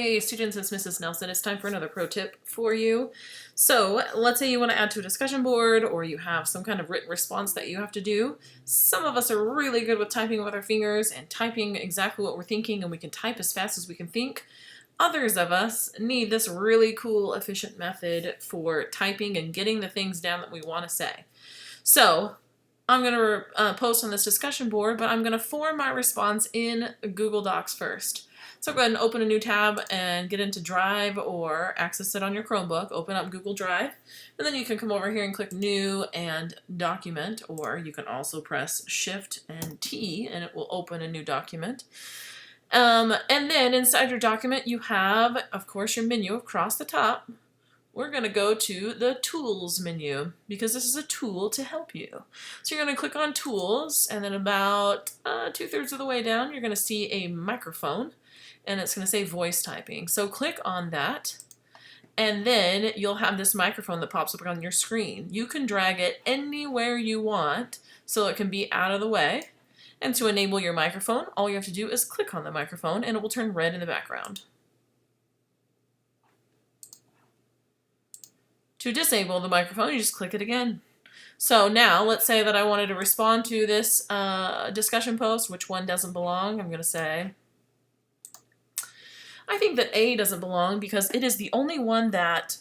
Hey students, it's Mrs. Nelson. It's time for another pro tip for you. So let's say you want to add to a discussion board or you have some kind of written response that you have to do. Some of us are really good with typing with our fingers and typing exactly what we're thinking, and we can type as fast as we can think. Others of us need this really cool, efficient method for typing and getting the things down that we want to say. So I'm going to post on this discussion board, but I'm going to form my response in Google Docs first. So go ahead and open a new tab and get into Drive or access it on your Chromebook. Open up Google Drive, and then you can come over here and click New and Document, or you can also press Shift and T and it will open a new document. And then inside your document you have, of course, your menu across the top. We're going to go to the Tools menu because this is a tool to help you. So you're going to click on Tools, and then about 2/3 of the way down you're going to see a microphone, and it's going to say voice typing. So click on that, and then you'll have this microphone that pops up on your screen. You can drag it anywhere you want so it can be out of the way. And to enable your microphone, all you have to do is click on the microphone and it will turn red in the background. To disable the microphone, you just click it again. So now, let's say that I wanted to respond to this discussion post. Which one doesn't belong? I'm going to say, I think that A doesn't belong because it is the only one that,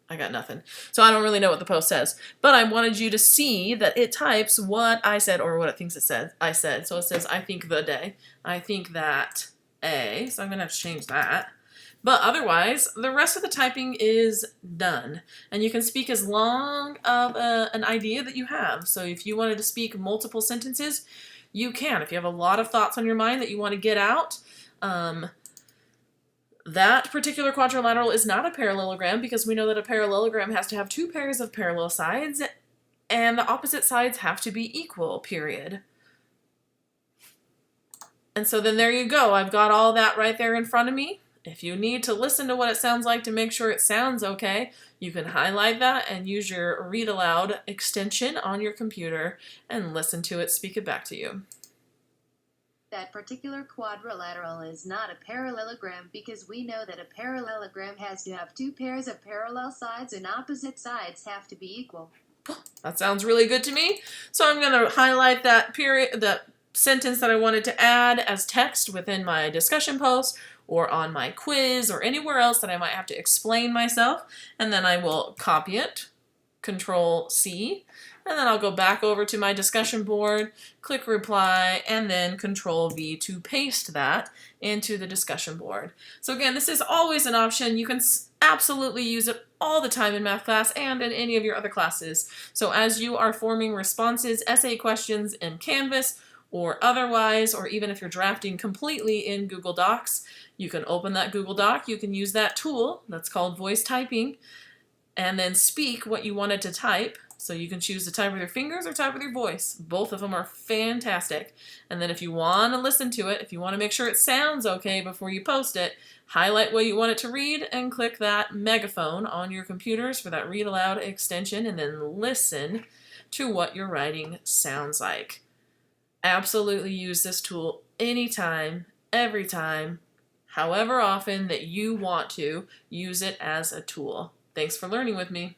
I got nothing. So I don't really know what the post says. But I wanted you to see that it types what I said or what it thinks it said. I said. So it says, I think the day. I think that A. So I'm going to have to change that. But otherwise, the rest of the typing is done. And you can speak as long of an idea that you have. So if you wanted to speak multiple sentences, you can. If you have a lot of thoughts on your mind that you want to get out, that particular quadrilateral is not a parallelogram because we know that a parallelogram has to have two pairs of parallel sides and the opposite sides have to be equal, period. And so then there you go. I've got all that right there in front of me. If you need to listen to what it sounds like to make sure it sounds okay, you can highlight that and use your Read Aloud extension on your computer and listen to it speak it back to you. That particular quadrilateral is not a parallelogram because we know that a parallelogram has to have two pairs of parallel sides and opposite sides have to be equal. That sounds really good to me. So I'm going to highlight that sentence that I wanted to add as text within my discussion post or on my quiz or anywhere else that I might have to explain myself, and then I will copy it, Control C, and then I'll go back over to my discussion board, click reply, and then Control V to paste that into the discussion board. So again, this is always an option. You can absolutely use it all the time in math class and in any of your other classes. So as you are forming responses, essay questions in Canvas, or otherwise, or even if you're drafting completely in Google Docs, you can open that Google Doc, you can use that tool that's called voice typing, and then speak what you wanted to type. So you can choose to type with your fingers or type with your voice. Both of them are fantastic. And then if you want to listen to it, if you want to make sure it sounds okay before you post it, highlight what you want it to read and click that megaphone on your computers for that Read Aloud extension, and then listen to what your writing sounds like. Absolutely use this tool anytime, every time, however often that you want to use it as a tool. Thanks for learning with me.